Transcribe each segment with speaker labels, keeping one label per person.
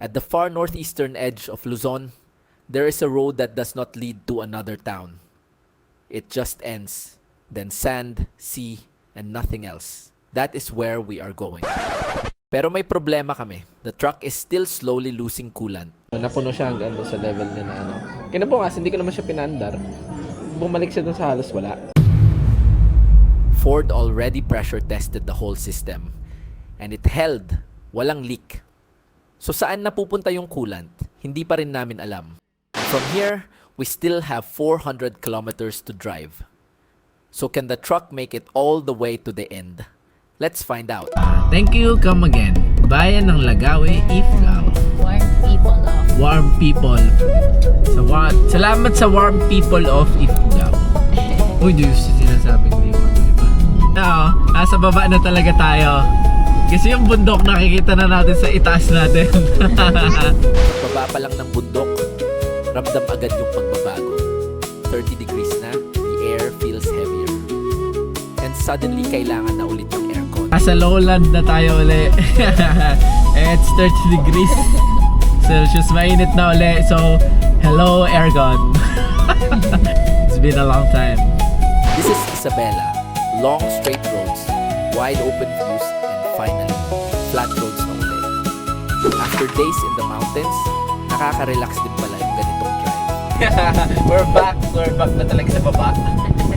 Speaker 1: At the far northeastern edge of Luzon, there is a road that does not lead to another town. It just ends. Then sand, sea, and nothing else. That is where we are going. Pero may problema kami. The truck is still slowly losing coolant.
Speaker 2: Napuno siya hanggang doon sa level niya na ano. Kinabukas, hindi ko naman siya pinandar. Bumalik siya doon sa halos wala.
Speaker 1: Ford already pressure tested the whole system. And it held. Walang leak. So saan napupunta yung coolant? Hindi pa rin namin alam. From here, we still have 400 kilometers to drive. So can the truck make it all the way to the end? Let's find out.
Speaker 2: Thank you, come again. Bayan ng Lagawe, Ifugao.
Speaker 3: Warm people of.
Speaker 2: Warm people. Salamat sa warm people of Ifugao. Uy, Diyos, sinasabing di mo. Diba? Oo, nasa baba na talaga tayo. Kasi yung bundok nakikita na natin sa itaas natin.
Speaker 1: Baba pa lang ng bundok, ramdam agad yung pagbabago. 30 degrees na, the air feels heavier. And suddenly, kailangan na ulit ng aircon.
Speaker 2: Nasa lowland na tayo uli. It's 30 degrees Celsius. Mainit na uli. So, hello aircon. It's been a long time.
Speaker 1: This is Isabela. Long straight roads, wide open views, and finally, flat roads na ulit. After days in the mountains, nakaka-relax din pala yung ganitong drive.
Speaker 2: We're back na talaga sa baba.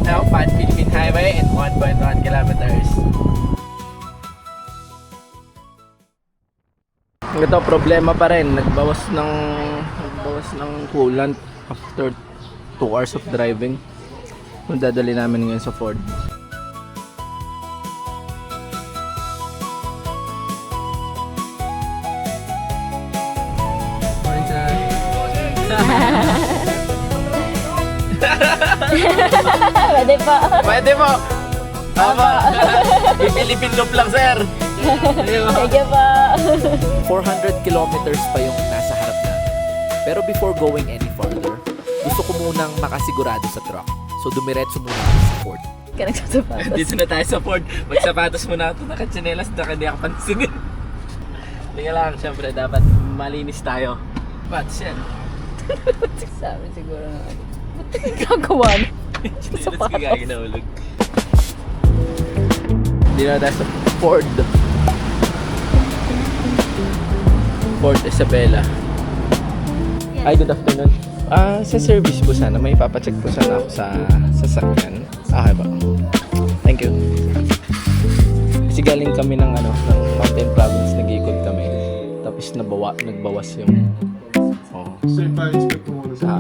Speaker 2: Now, Pan-Philippine Highway in 1.1 kilometers. Ito, problema pa rin. Nagbawas ng coolant after 2 hours of driving. Kung dadali namin ngayon sa Ford.
Speaker 3: Pwede po.
Speaker 2: Pwede po! Tama! Pilipin loop lang, sir!
Speaker 3: Thank you po.
Speaker 1: 400 kilometers pa yung nasa harap namin. Pero before going any farther, gusto ko munang makasigurado sa truck. So dumiretso muna ako sa Ford.
Speaker 3: Ka nagsasapatos.
Speaker 2: Dito na tayo sa Ford. Magsapatos muna ako. Nakatsinelas na hindi ako pansinin. Hindi lang, syempre dapat malinis tayo. But shit.
Speaker 3: Sabi siguro na. Ba't gagawa na?
Speaker 2: Chinelas ka gagi na ulog. Dito na tayo sa Ford. Ford Isabela. Ay, good afternoon. Sa service po sana, may papacheck po sana ako sa sasakyan. Okay ba? Thank you. Kasi galing kami ng Mountain Province, nag-iikot kami. Tapos nagbawas yung
Speaker 4: So, ipa-inspect mo muna sa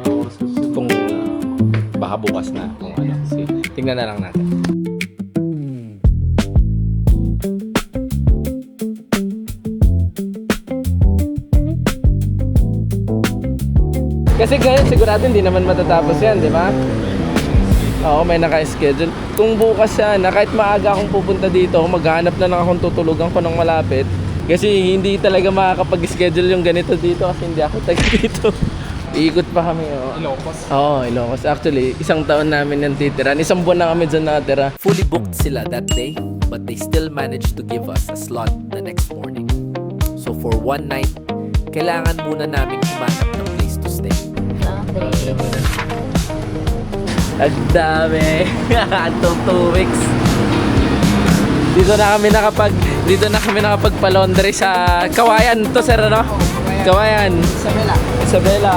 Speaker 4: oras ko.
Speaker 2: kung baka bukas na kung ano. Kasi tingnan na lang natin. Kasi ngayon sigurado hindi naman matatapos yan, di ba? Oo, may naka-schedule. Kung bukas yan, na kahit maaga akong pupunta dito, maghanap na lang akong tutulugan ko ng malapit. Kasi hindi talaga makakapag-schedule yung ganito dito kasi hindi ako taga dito. Iikot pa kami, oh.
Speaker 4: Ilocos.
Speaker 2: Oo, Ilocos. Actually, 1 taon namin yung titiran. 1 buwan na kami dyan natira.
Speaker 1: Fully booked sila that day, but they still managed to give us a slot the next morning. So for one night, kailangan muna naming humanap ng place to stay.
Speaker 2: Ang dami. Until 2 weeks. Dito na kami nakapagpa-laundry sa Kawayan to, sir, ano? Kawayan. Isabela.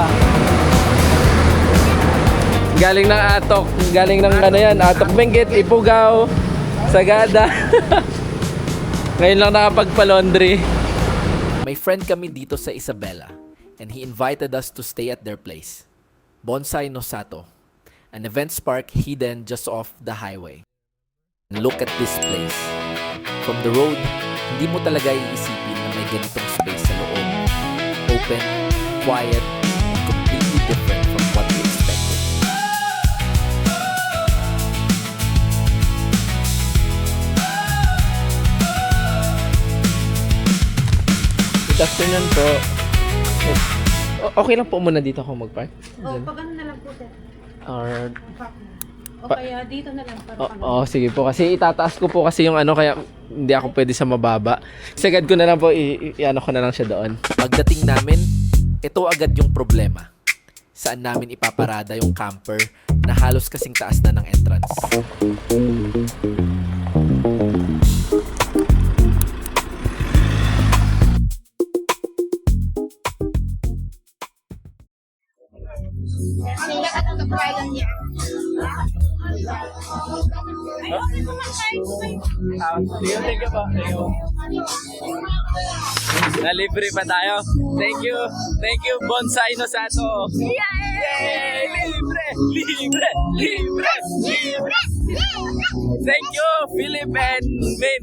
Speaker 2: Galing ng Atok, Atok Benguet, Ifugao, Sagada. Ngayon lang nakapagpa-laundry.
Speaker 1: May friend kami dito sa Isabela, and he invited us to stay at their place, Bonsai no Sato, an events park hidden just off the highway. And look at this place. From the road, hindi mo talaga iisipin na may ganitong space sa loob. Open, quiet, and completely different from what we expected.
Speaker 2: Good afternoon po. Okay lang po muna dito ako mag-park?
Speaker 5: Oh, pag ano na lang po, sir.
Speaker 2: Or
Speaker 3: O kaya dito na lang para
Speaker 2: Oo, sige po. Kasi itataas ko po kasi yung ano, kaya hindi ako pwede sa mababa. Sagad ko na lang po, i-ano ko na lang siya doon.
Speaker 1: Pagdating namin, ito agad yung problema. Saan namin ipaparada yung camper na halos kasing taas na ng entrance.
Speaker 2: Thank you po. Nalibre pa tayo. Thank you. Thank you, Bonsai no Sato. Yay! Libre! Libre! Libre! Libre! Thank you, Philip and Min.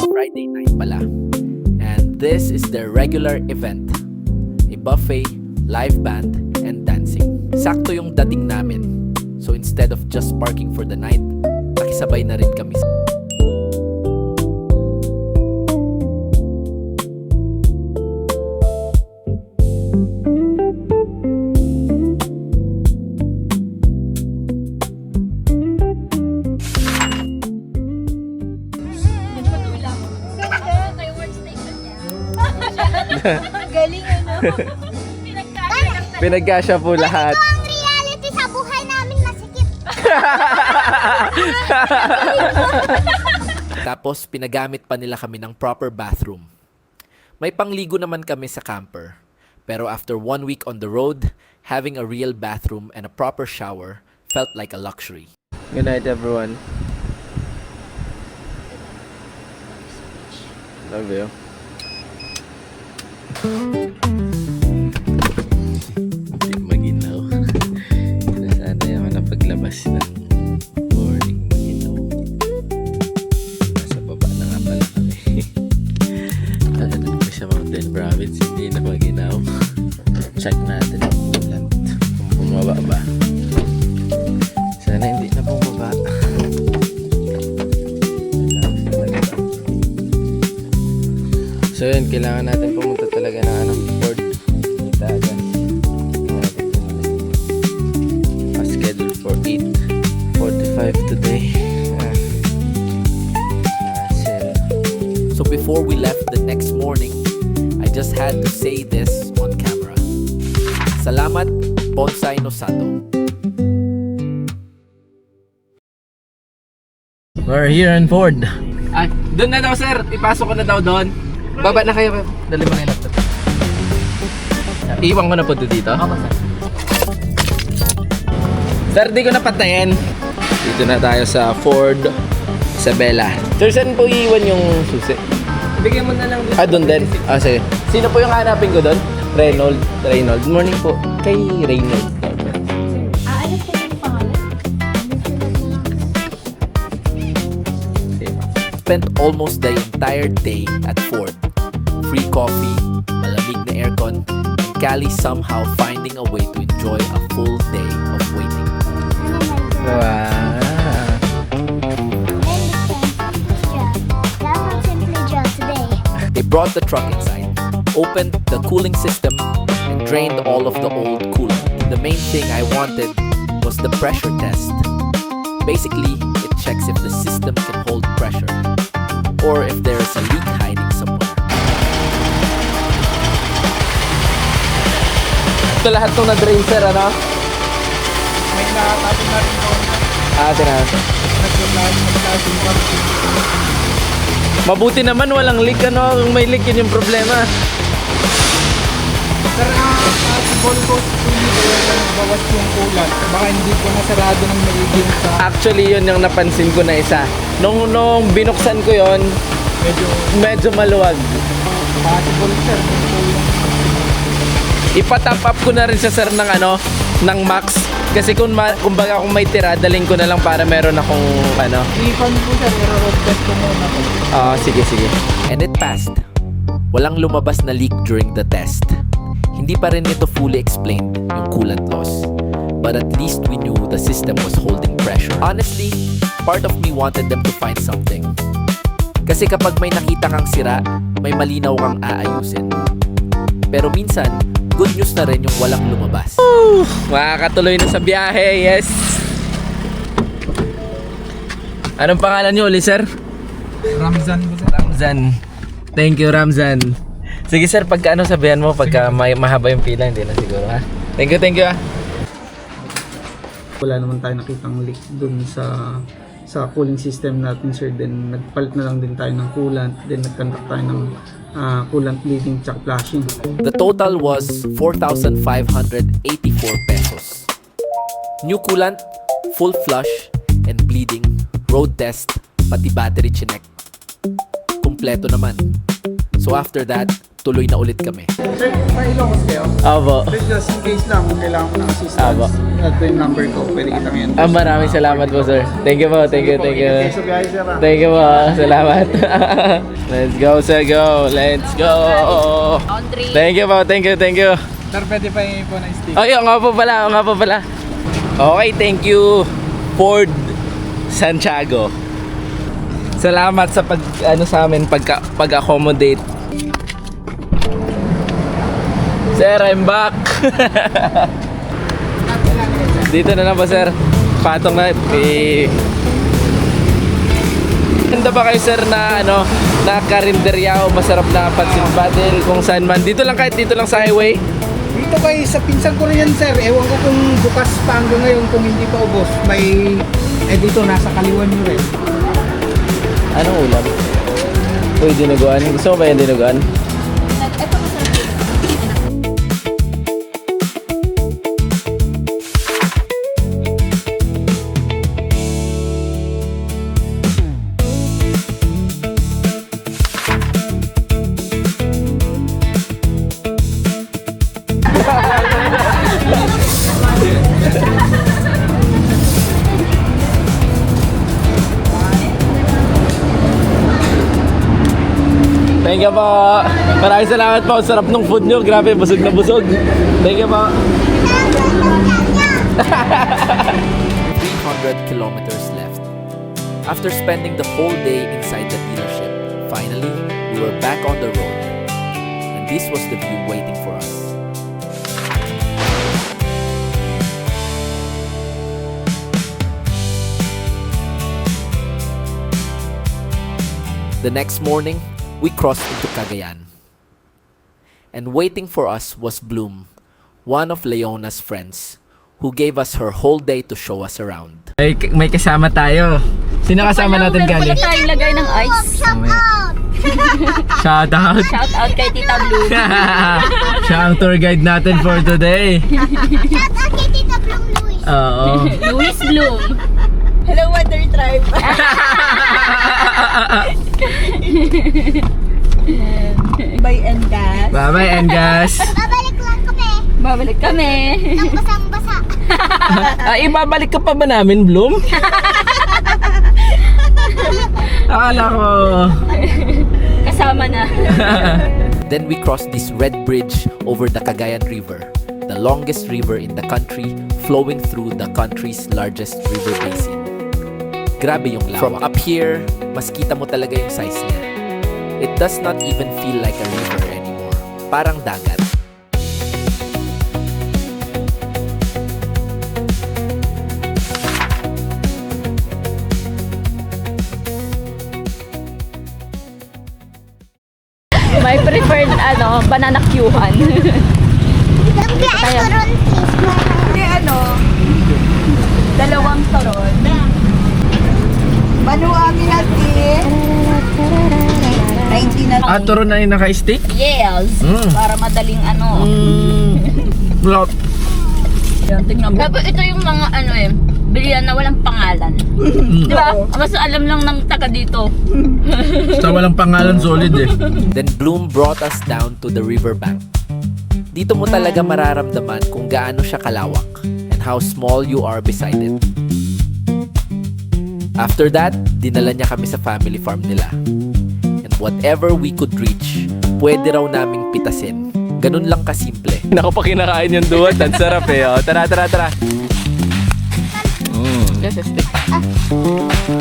Speaker 1: Friday night pala. And this is their regular event. A buffet, live band, and dancing. Sakto yung dating namin. So instead of just parking for the night, nakisabay na rin kami.
Speaker 3: Ganda, kay work station niya. Galing ano.
Speaker 2: Pinagkasya po lahat.
Speaker 5: Ito ang reality sa buhay namin masikip.
Speaker 1: Tapos pinagamit pa nila kami ng proper bathroom. May pangligo naman kami sa camper. Pero after 1 week on the road, having a real bathroom and a proper shower felt like a luxury.
Speaker 2: Good night, everyone. Love you. Hindi maginaw. Nasanay ako na paglabas ng morning maginaw. Nasa baba na nga pala kami. Ano ko siya Mountain Province, hindi na maginaw. Check natin ang ulan. Kung bumaba ba. Sana hindi na bumaba. So yun, kailangan natin pumunta talaga ng Fort Itagan. Schedule for 8:45 today.
Speaker 1: So before we left the next morning, I just had to say this on camera. Salamat, Bonsai no Sato.
Speaker 2: We're here in Ford. Ah, doon na daw sir. Ipasok ko na daw doon. Baba na kayo. Dali mo na yung laptop. Iwan ko na po dito. Ako sir. Sir, di ko na patayin. Dito na tayo sa Ford Isabela. Sir, saan po iiwan yung susi? Bigyan mo na lang dito. Ah, doon din? Ah, sige. Sino po yung hanapin ko doon? Reynold. Good morning po. Kay Reynold.
Speaker 3: Aalis ko yung pangalan.
Speaker 1: Spent almost the entire day at Ford. Free coffee, malamig na aircon, and Callie somehow finding a way to enjoy a full day of waiting.
Speaker 2: Wow.
Speaker 1: They brought the truck inside, opened the cooling system, and drained all of the old coolant. The main thing I wanted was the pressure test. Basically, it checks if the system can hold pressure, or if there is a leak hiding somewhere.
Speaker 2: Ito lahat ng na-drain sir, ano?
Speaker 4: May nakatapon na rin doon.
Speaker 2: Ah, tinahan. Mabuti naman walang leak, ano? Kung may leak, yun yung problema.
Speaker 4: Sir, possible po bawas yung kulat. Baka hindi po nasarado ng maiging sa
Speaker 2: Actually, yun yung napansin ko na isa. Nung binuksan ko yun, medyo maluwag.
Speaker 4: possible sir. Kung po yung
Speaker 2: Ipa-top up ko na rin sa sir ng ng max. Kasi kumbaga kung may tira, daling ko na lang para meron akong
Speaker 4: refund po sir, i-road test ko muna po.
Speaker 2: Sige.
Speaker 1: And it passed. Walang lumabas na leak during the test. Hindi pa rin ito fully explained, yung coolant loss. But at least we knew the system was holding pressure. Honestly, part of me wanted them to find something. Kasi kapag may nakita kang sira, may malinaw kang aayusin. Pero minsan, good news na rin yung walang lumabas.
Speaker 2: Makakatuloy na sa biyahe, yes! Anong pangalan niyo ulit, sir?
Speaker 4: Ramzan po sir.
Speaker 2: Ramzan. Thank you, Ramzan. Sige, sir, pagka ano sabihan mo, pagka may mahaba yung pila, hindi na siguro, ha? Thank you, ah.
Speaker 6: Wala naman tayo nakitang leak dun sa cooling system natin, sir. Then nagpalit na lang din tayo ng coolant, then nagconduct tayo ng coolant bleeding tsaka flashing.
Speaker 1: The total was 4,584 pesos. New coolant, full flush, and bleeding, road test, pati battery chinek. Kumpleto naman. So after that, tuloy na ulit kami.
Speaker 6: Sir, pa-Ilocos kayo?
Speaker 2: Abo.
Speaker 6: Sir, just in case lang kung kailangan ko ng assistance.
Speaker 2: Aba.
Speaker 6: Ito yung number ko, pwede kita ngayon.
Speaker 2: Maraming salamat po, sir. Thank you po, thank you.
Speaker 6: Ingat kayo sa biyahe, sir.
Speaker 2: Thank you po, salamat. Let's go, sir, go. Let's go.
Speaker 3: Laundry.
Speaker 2: Thank you po, thank you.
Speaker 4: Sir, pwede pa yung po ng stick.
Speaker 2: Okay, nga po pala. Okay, thank you, Ford Santiago. Salamat sa sa amin pag-accommodate. Sir, I'm back. Dito na lang ba, sir? Patong na. Ganda ba kayo, sir, na na karinderya o masarap na pansit batil kung saan man? Dito lang, kahit dito lang sa highway.
Speaker 6: Dito kayo sa pinsan ko na yan, sir. Ewan ko kung bukas pa hanggang ngayon, kung hindi pa ubos. May, dito, nasa kaliwan nyo rin.
Speaker 2: Anong ulam? Uy, dinuguan. Gusto mo ba yung dinuguan?
Speaker 3: Ito masarap dito.
Speaker 2: Thank you po. Maraming salamat po. Sarap ng food nyo. Grabe, busog na busog. Thank you po.
Speaker 1: 300 kilometers left. After spending the whole day inside the dealership, finally, we were back on the road. And this was the view waiting for us. The next morning, we crossed into Cagayan. And waiting for us was Bloom, one of Leona's friends, who gave us her whole day to show us around.
Speaker 2: May kasama tayo. Sino kasama natin,
Speaker 3: Meron
Speaker 2: Kali?
Speaker 3: pala tayong lagay ng ice.
Speaker 5: Shout out!
Speaker 2: Shout out.
Speaker 3: Shout out kay Tita Blue.
Speaker 2: Siya ang tour guide natin for today.
Speaker 5: Shout out kay Tita Bloom Louis.
Speaker 2: Oo.
Speaker 3: Louis Bloom.
Speaker 7: Hello, Wonder Tribe. Bye and gas.
Speaker 2: Bye-bye, Engas.
Speaker 5: Babalik lang kami.
Speaker 3: Babalik kami.
Speaker 5: Nang basang-basa.
Speaker 2: Ibabalik ka pa ba namin, Bloom? Akala ko.
Speaker 3: Kasama na.
Speaker 1: Then we crossed this red bridge over the Cagayan River, the longest river in the country, flowing through the country's largest river basin. Grabe yung lawak. From up here, mas kita mo talaga yung size niya. It does not even feel like a river anymore. Parang dagat.
Speaker 3: My preferred banana Q-han.
Speaker 5: Lumpia and turon, please.
Speaker 7: Hindi dalawang turon. Manuami natin. 19 na lang.
Speaker 2: Turon na yung naka-stick?
Speaker 3: Yes. Para madaling
Speaker 2: Blop.
Speaker 3: Yan, tingnan mo. Tapos ito yung mga bilihan na walang pangalan. Di ba? Mas alam lang ng taga dito.
Speaker 2: Basta walang pangalan, solid eh.
Speaker 1: Then Bloom brought us down to the riverbank. Dito mo talaga mararamdaman kung gaano siya kalawak and how small you are beside it. After that, dinala niya kami sa family farm nila. And whatever we could reach, pwede raw naming pitasin. Ganun lang kasimple.
Speaker 2: Naku, pa kinakain yung duwat. Ang sarap eh. Oh. Tara.
Speaker 3: Just a stick.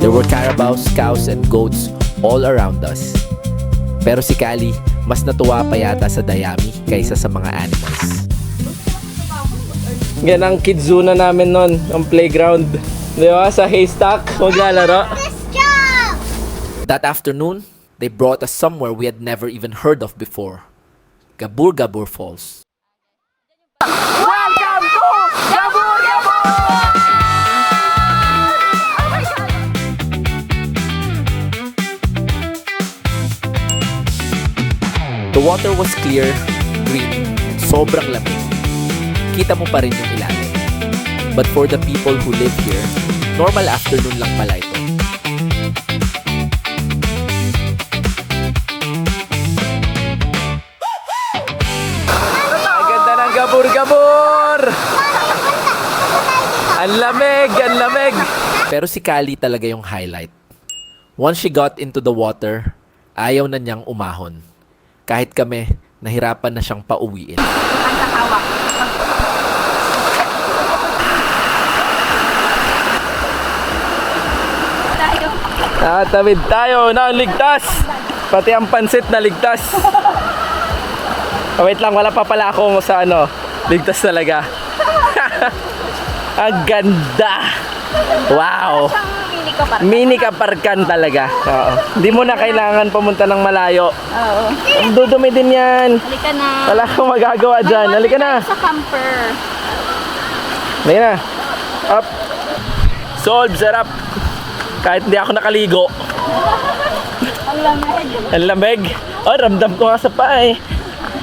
Speaker 1: There were carabaos, cows, and goats all around us. Pero si Kali, mas natuwa pa yata sa dayami kaysa sa mga animals.
Speaker 2: Yan ang kidzuna namin nun, ang playground. Di ba? Sa haystack, maglalaro.
Speaker 1: That afternoon, they brought us somewhere we had never even heard of before. Gabur Gabur Falls. The water was clear, green, and sobrang lamig. Kita mo pa rin yung ilalim. But for the people who live here, normal afternoon lang pala ito.
Speaker 2: Ang ganda ng gabur-gabur! Ang lamig! Ang lamig!
Speaker 1: Pero si Kali talaga yung highlight. Once she got into the water, ayaw na niyang umahon. Kahit kami, nahirapan na siyang pauwiin.
Speaker 2: Tawid tayo na ligtas! Pati ang pansit na ligtas. Oh, wait lang, wala pa pala ako sa ano. Ligtas talaga. Ang ganda! Wow! Mini kaparkan talaga. Oo. Hindi mo na kailangan pumunta ng malayo.
Speaker 3: Oo.
Speaker 2: Dudumi din yan.
Speaker 3: Halika na.
Speaker 2: Wala akong magagawa dyan. Halika na.
Speaker 3: Sa camper.
Speaker 2: Halika na. Up. Solve, sarap. Kahit hindi ako nakaligo.
Speaker 3: Ang lamig.
Speaker 2: Ang lamig. Oh, ramdam ko nga sa paa eh.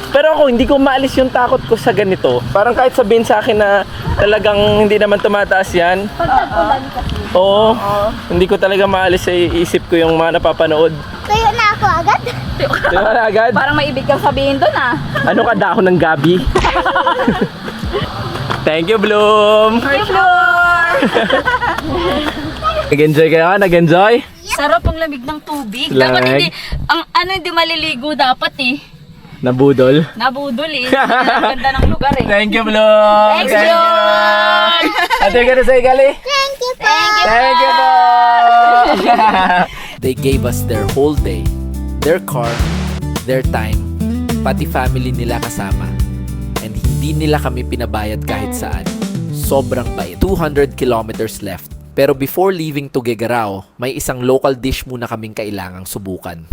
Speaker 2: Pero ako, hindi ko maalis yung takot ko sa ganito. Parang kahit sabihin sa akin na talagang hindi naman tumataas yan.
Speaker 3: Pagtagulan kasi.
Speaker 2: Oo. Hindi ko talaga maalis sa isip ko yung mga napapanood.
Speaker 5: Tuyo na ako agad.
Speaker 2: Di ba na agad?
Speaker 3: Parang may ibig kang sabihin doon ah.
Speaker 2: Ano ka dahon ng gabi? Thank you, Bloom!
Speaker 3: Hi, Flor!
Speaker 2: Nag-enjoy kayo? Nag-enjoy?
Speaker 3: Sarap ang lamig ng tubig.
Speaker 2: Lamig.
Speaker 3: Dapat hindi, ang ano hindi maliligo dapat eh.
Speaker 2: Nabudol?
Speaker 3: Nabudol eh. Ang ganda ng lugar eh.
Speaker 2: Thank you, Bloom!
Speaker 3: Thanks, Flor!
Speaker 2: Ate, ka na sa'yo, Gali?
Speaker 5: Thank you po.
Speaker 2: Thank you po!
Speaker 1: They gave us their whole day, their car, their time, pati family nila kasama. And hindi nila kami pinabayad kahit saan. Sobrang bait. 200 kilometers left. Pero before leaving Tuguegarao, may isang local dish muna kaming kailangang subukan.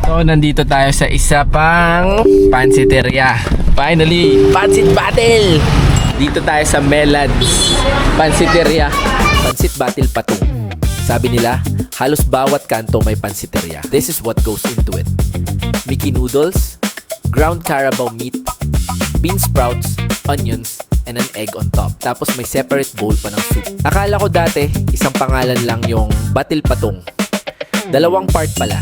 Speaker 2: So, nandito tayo sa isa pang pansiteria. Finally, Pansit Battle! Dito tayo sa Melad's Pansiteria.
Speaker 1: Pansit Battle Patong. Sabi nila, halos bawat kanto may pansiteria. This is what goes into it. Mickey noodles, ground carabao meat, bean sprouts, onions, and an egg on top. Tapos may separate bowl pa ng soup. Akala ko dati, isang pangalan lang yung Battle Patong. Dalawang part pala.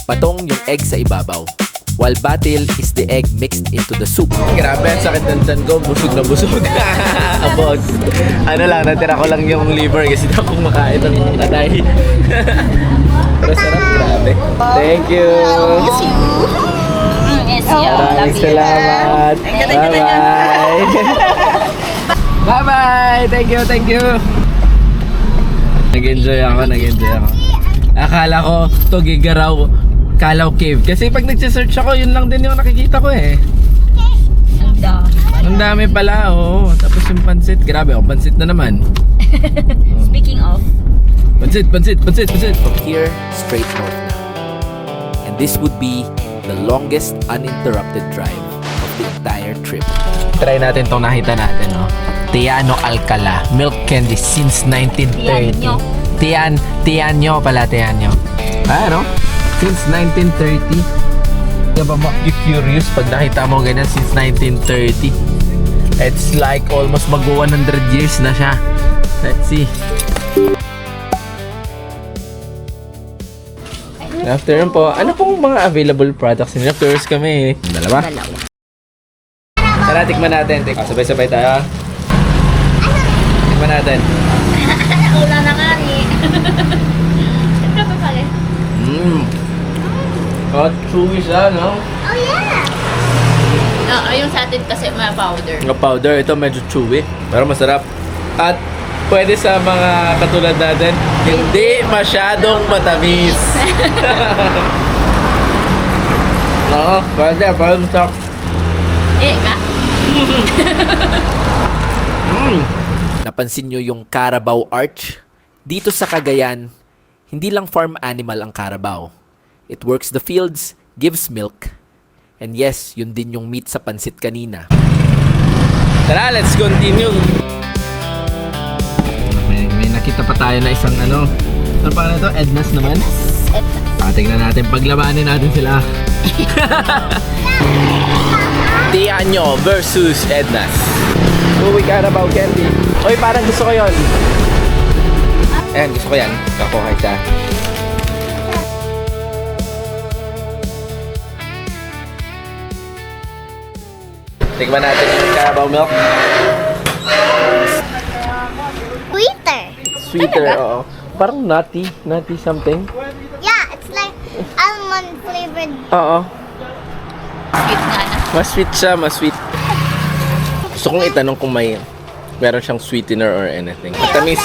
Speaker 1: Patong yung egg sa ibabaw, while Battle is the egg mixed into the soup.
Speaker 2: Grabe, ang sakit ng tiyan ko. Busog na busog. Boss. Ano lang, natira ko lang yung liver kasi hindi ako makain ng tatay. Pero sarap, grabe. Thank you.
Speaker 3: Yes, yeah.
Speaker 2: Maraming salamat. Bye-bye. Bye-bye. Thank you, thank you. Nag-enjoy ako. Akala ko, Tuguegarao, Calao Cave. Kasi pag nag-search ako, yun lang din yung nakikita ko eh.
Speaker 3: Ang dami.
Speaker 2: Ang dami pala, oo. Tapos yung pansit, grabe, pansit na naman.
Speaker 3: Speaking of,
Speaker 2: Pansit.
Speaker 1: From here, straight north na. And this would be the longest uninterrupted drive of the entire trip.
Speaker 2: Try natin itong nakita natin, no? Tiano Alcala, milk candy since 1930.
Speaker 3: Tianyo.
Speaker 2: Tianyo pala, Tianyo. Ano? Since 1930. Di ba curious pag nakita mo ganyan since 1930? It's like almost mag-100 years na siya. Let's see. After yun po, ano pong mga available products nila? Tours kami. Dalawa? Tara, tikman natin. Sabay-sabay tayo. Tikman natin.
Speaker 3: wala na nga eh. Ito pa pala.
Speaker 2: Hot chewy siya, no?
Speaker 5: Oh yeah.
Speaker 3: Yung sa atin kasi may powder.
Speaker 2: Ang powder, ito medyo chewy. Pero masarap. At pwede sa mga katulad natin, hindi masyadong matamis. Oo, pwede masarap.
Speaker 3: Ka?
Speaker 1: Napansin nyo yung Carabao Arch? Dito sa Cagayan, Hindi lang farm animal ang Carabao. It works the fields, gives milk, and yes, yun din yung meat sa pansit kanina.
Speaker 2: Tara, let's continue. May nakita pa tayo na isang ano. Ano pa na ito? Edna's naman? Tingnan natin, paglabanin natin sila. Tianyo versus Edna's. Uwi Carabao candy. Uy, parang gusto ko yon. Ayan, gusto ko yan. Kakuha siya. Tikman natin yung Carabao milk.
Speaker 5: Sweeter.
Speaker 2: Sweeter, oo. Parang nutty something.
Speaker 5: Yeah, it's like almond flavored.
Speaker 2: Oo.
Speaker 3: Sweet nga na.
Speaker 2: Mas sweet siya, mas sweet. Gusto kong itanong kung meron siyang sweetener or anything. Matamis.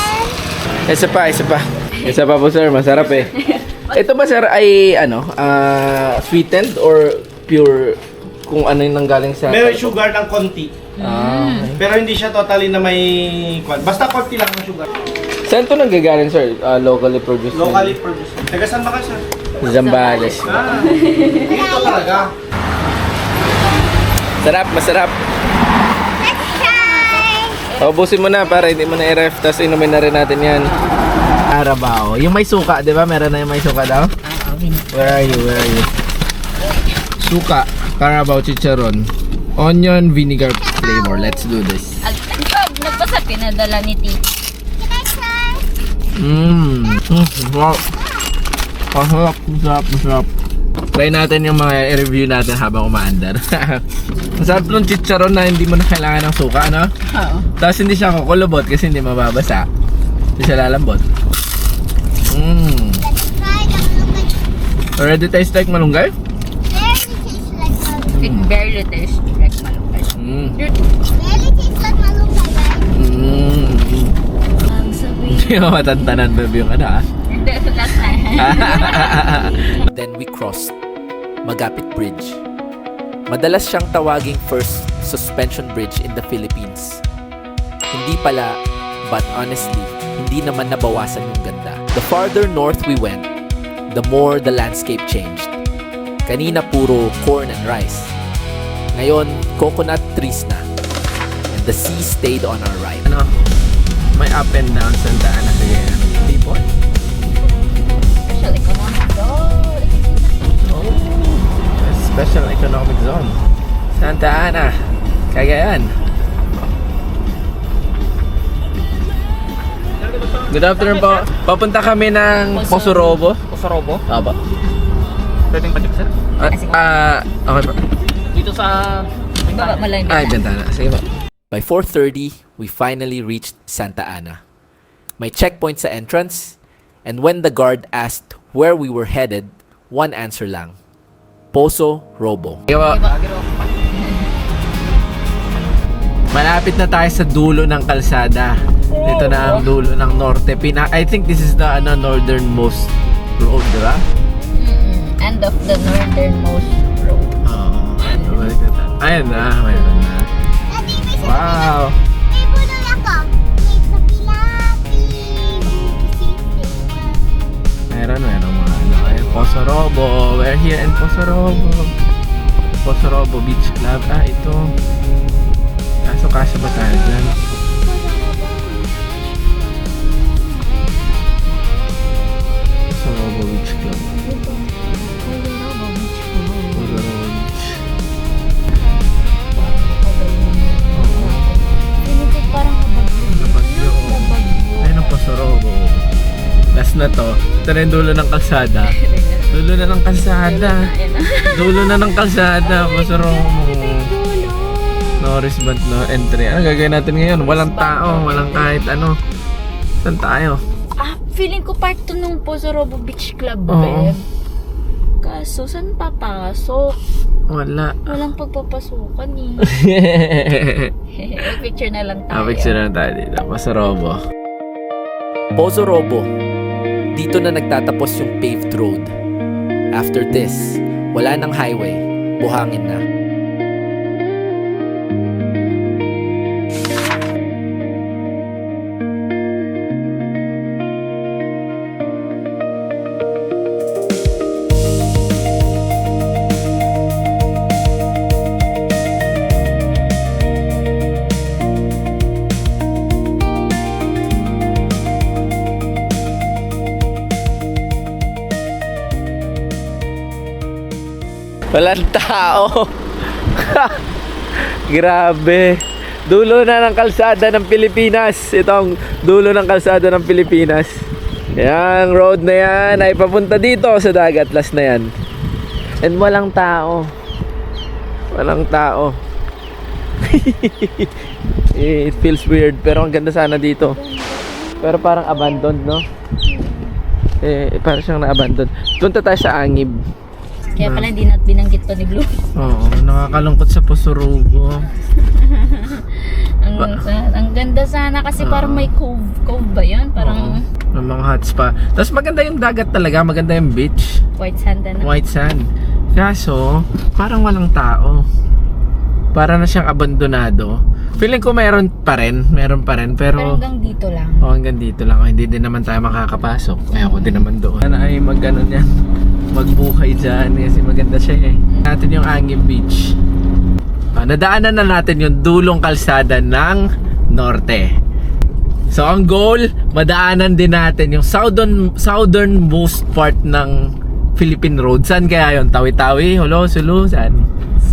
Speaker 2: Isa pa. Isa pa po sir, masarap eh. Ito ba sir ay sweetened or pure kung ano yung nanggaling sa...
Speaker 8: May sugar ng konti.
Speaker 2: Okay.
Speaker 8: Pero hindi siya totally na may... Basta konti lang ng sugar.
Speaker 2: Saan ito nanggagaling sir? Locally produced?
Speaker 8: Locally produced. Taga saan ba kayo, sir?
Speaker 2: Zambales.
Speaker 8: Dito talaga.
Speaker 2: Sarap, masarap.
Speaker 5: Let's try.
Speaker 2: Ubusin mo na para hindi mo na i-ref, tapos inumin na rin natin yan. Carabao. Yung may suka, di ba? Meron na yung may suka daw? Where are you? Suka, Carabao chicharon, onion vinegar flavor. Let's do this.
Speaker 3: Nagpasa pinadala ni Tito.
Speaker 5: Can I try?
Speaker 2: Masarap. Try natin yung mga i-review natin habang umaandar. Masarap ng chicharon na hindi mo na kailangan ng suka, no?
Speaker 3: Oo.
Speaker 2: Tapos hindi siya kukulubot kasi hindi mababasa. Hindi siya lalambot.
Speaker 5: Let's try the malunggay.
Speaker 2: Already taste like malunggay?
Speaker 5: Barely tastes like malunggay.
Speaker 3: It barely tastes like malunggay.
Speaker 5: Barely tastes like malunggay, right?
Speaker 3: Ang sabi.
Speaker 2: Hindi mo matantanan baby yung ano ah.
Speaker 3: Last time.
Speaker 1: Then we crossed Magapit Bridge. Madalas siyang tawaging first suspension bridge in the Philippines. Hindi pala, but honestly, hindi naman nabawasan yung ganda. The farther north we went, the more the landscape changed. Kanina puro corn and rice. Ngayon, coconut trees na. And the sea stayed on our right.
Speaker 2: Ano? May up and down sa daan na sige. People?
Speaker 3: Special economic zone.
Speaker 2: Oh, special economic zone. Santa Ana, Cagayan. Good afternoon po. Papunta kami ng Poso Robo.
Speaker 4: Pasorobo.
Speaker 2: Aba.
Speaker 4: Pwedeng patik, sir?
Speaker 2: Okay po.
Speaker 4: Dito sa...
Speaker 3: Baba mo lang
Speaker 2: Ay,
Speaker 3: yung
Speaker 2: bentana. Sige po.
Speaker 1: By 4:30, we finally reached Santa Ana. May checkpoint sa entrance, and when the guard asked where we were headed, one answer lang. Poso Robo.
Speaker 2: Sige po. Malapit na tayo sa dulo ng kalsada. Dito na ang dulo ng norte. I think this is the northernmost road, di ba?
Speaker 3: end of the northernmost road.
Speaker 2: Oo. Ayun na, mayroon na.
Speaker 5: Daddy, may
Speaker 2: Wow!
Speaker 5: may bulol ako. May sa Philippines.
Speaker 2: Meron mga ano. Ayun, Poso Robo. We're here in Poso Robo. Poso Robo Beach Club. Ah, ito. Kaso ba tayo dyan? Poso Robo Beach Club. Poso Robo Beach. Nabagyo. Ayun ang Poso Robo. Last na to. Ito na yung dulo ng kalsada. Dulo na ng kalsada. Dulo na ng kalsada. Poso Robo. Norris Band no entry. Ano gagawin natin ngayon? Walang tao. Walang kahit ano. Saan tayo?
Speaker 3: Ah, feeling ko part 2 nung Poso Robo Beach Club,
Speaker 2: Oo.
Speaker 3: babe. Kaso, saan papasok?
Speaker 2: Wala.
Speaker 3: Walang pagpapasukan eh. Picture na lang tayo.
Speaker 2: Picture na tayo dito. Poso Robo.
Speaker 1: Poso Robo. Dito na nagtatapos yung paved road. After this, wala nang highway. Buhangin na.
Speaker 2: Walang tao. Grabe. Dulo na ng kalsada ng Pilipinas. Itong dulo ng kalsada ng Pilipinas. Yang road na yan ay papunta dito sa dagat. Last na yan. And walang tao. Walang tao. It feels weird pero ang ganda sana dito. Pero parang abandoned, no? Parang siyang na-abandoned. Punta tayo sa Angib.
Speaker 3: Kaya pala hindi natin binanggit to ni Blue.
Speaker 2: Oo, nakakalungkot sa Pusurugo.
Speaker 3: Ang ganda sana kasi parang may cove ba yun? Parang
Speaker 2: May mga hot spa. Tapos maganda yung dagat talaga, maganda yung beach.
Speaker 3: white sand na.
Speaker 2: White sand. Kaso, parang walang tao. Para na siyang abandonado. Feeling ko meron pa rin pero
Speaker 3: Hanggang dito lang.
Speaker 2: hanggang dito lang. Hindi din naman tayo makakapasok. Ay, ako din naman doon. Sana ay mag-ano yan. Magbuhay dyan kasi maganda siya eh. Natin yung Angib Beach. Nadaanan na natin yung dulong kalsada ng norte. So ang goal, madaanan din natin yung southernmost part ng Philippine Road. Saan kaya yun? Tawi-Tawi? Hulo? Sulu? Saan?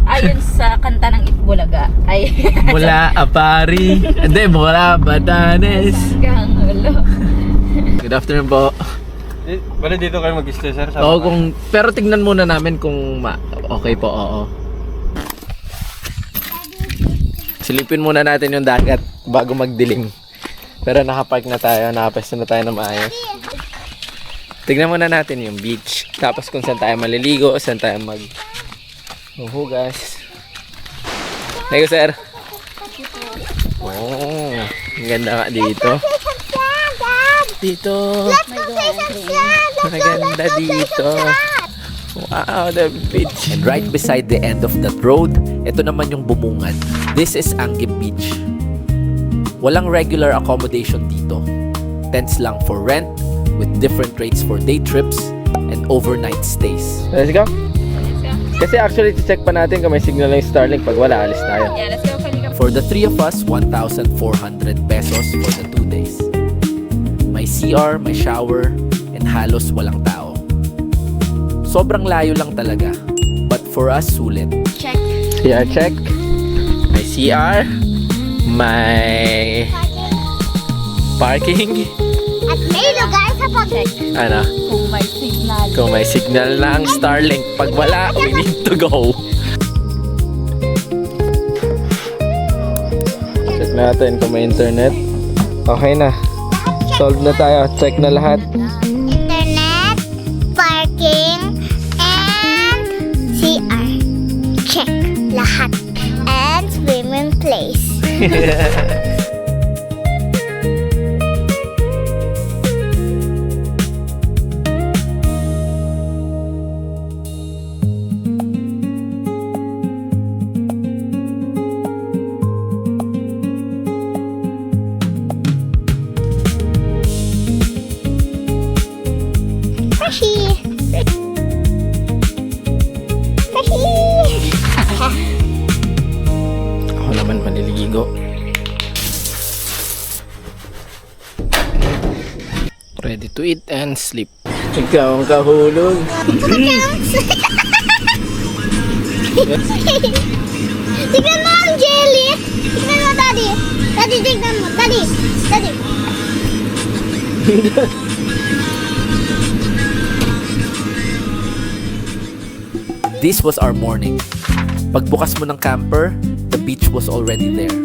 Speaker 3: Ayon sa kanta ng Itbulaga ay
Speaker 2: Mula Apari. Hindi, mula Batanes.
Speaker 3: hanggang ulo.
Speaker 2: Good afternoon po.
Speaker 8: Bale dito kayo mag-stay, sir?
Speaker 2: Oo, pero tignan muna namin kung okay po, oo. Silipin muna natin yung dagat bago magdilim. Pero nakapark na tayo, nakapesto na tayo na maayos. Tignan muna natin yung beach. Tapos kung saan tayo maliligo, saan tayo maghugas. Thank you, sir. Oh, ang ganda nga dito. Dito. Maganda dito. Wow, the beach.
Speaker 1: And right beside the end of that road, ito naman yung Bumungad. This is Angib Beach. Walang regular accommodation dito. Tents lang for rent, with different rates for day trips and overnight stays.
Speaker 2: Let's go. Kasi actually, check pa natin kung may signal ng Starlink. Pag wala, alis tayo.
Speaker 3: Yeah, let's go.
Speaker 1: For the 3 of us, 1,400 pesos for the 2 days. May CR, may shower, and halos walang tao. Sobrang layo lang talaga. But for us, sulit.
Speaker 2: CR check. May CR. May parking.
Speaker 5: At may lugar sa pag-
Speaker 2: Ano?
Speaker 3: Kung may signal.
Speaker 2: Kung may signal na ang Starlink. Pag wala, we need to go. Check natin kung may internet. Okay na. Solve na tayo. Check na lahat.
Speaker 5: Internet, parking, and CR. Check lahat. And swimming place. Freshie! Freshie!
Speaker 2: Ako naman maliligo. Ready to eat and sleep. Ikaw ang kahulog.
Speaker 5: Tignan mo ang jelly! Tignan mo, Daddy! Daddy, tignan mo! Daddy! Daddy!
Speaker 1: This was our morning. Pagbukas mo ng camper, the beach was already there.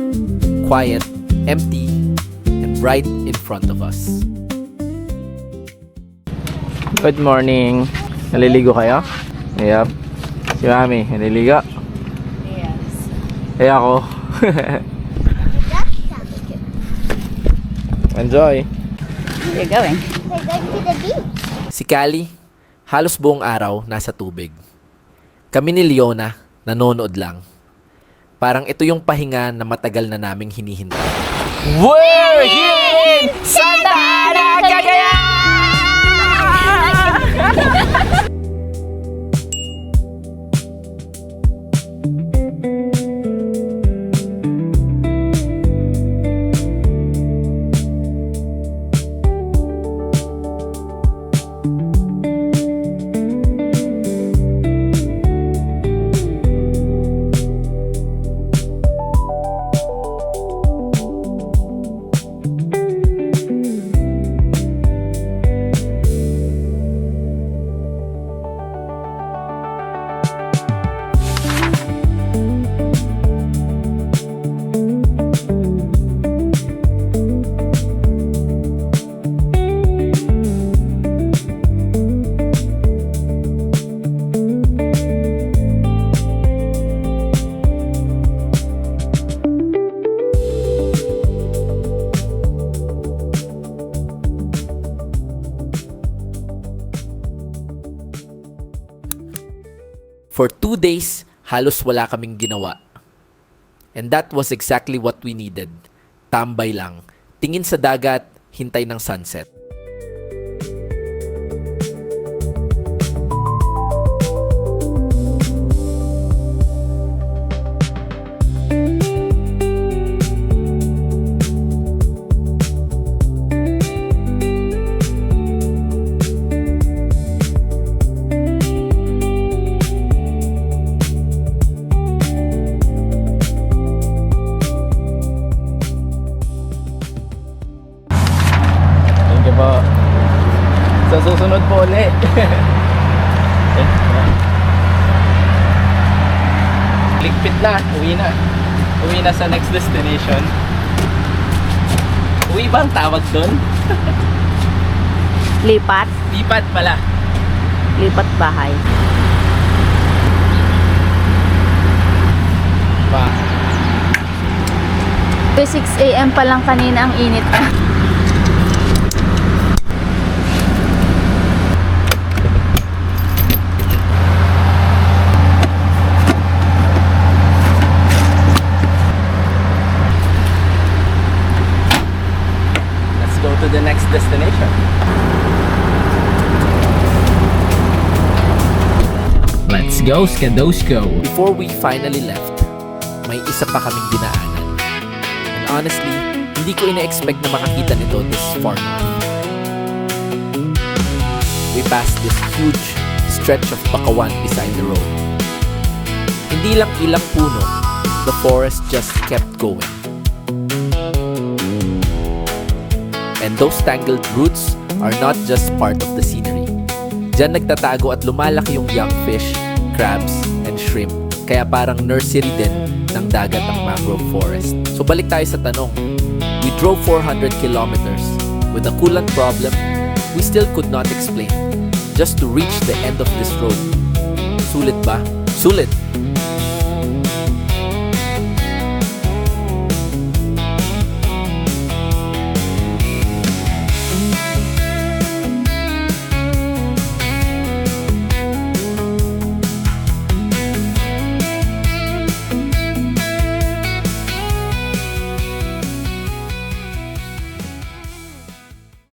Speaker 1: Quiet, empty, and right in front of us.
Speaker 2: Good morning. Naliligo kayo? Yep. Si Mami, naliligo?
Speaker 3: Yes.
Speaker 2: Eh ako. Enjoy.
Speaker 3: You're going.
Speaker 5: We're going to the beach.
Speaker 1: Si Kali, halos buong araw nasa tubig. Kami ni Leona, nanonood lang. Parang ito yung pahinga na matagal na naming hinihintay.
Speaker 2: We're here in Santa Ana, Cagayan!
Speaker 1: 2 days, halos wala kaming ginawa. And that was exactly what we needed. Tambay lang. Tingin sa dagat, hintay ng sunset.
Speaker 2: Thank you po. Sa susunod po ulit. Ligpit na. Uwi na. Uwi na sa next destination. Uwi ba ang tawag doon?
Speaker 3: Lipat.
Speaker 2: Lipat pala.
Speaker 3: Lipat bahay.
Speaker 2: Pa.
Speaker 3: 6 a.m. pa lang kanina ang init na.
Speaker 2: Let's go to the next destination. Let's go, Skadosko.
Speaker 1: Before we finally left, may isa pa kaming dinaanan. And honestly, hindi ko ina-expect na makakita nito this far north. We passed this huge stretch of bakawan beside the road. Hindi lang ilang puno, the forest just kept going. And those tangled roots are not just part of the scenery. Diyan nagtatago at lumalaki yung young fish, crabs, and shrimp. Kaya parang nursery din ng dagat ang mangrove forest. So balik tayo sa tanong. We drove 400 kilometers. With a coolant problem, we still could not explain. Just to reach the end of this road. Sulit ba? Sulit!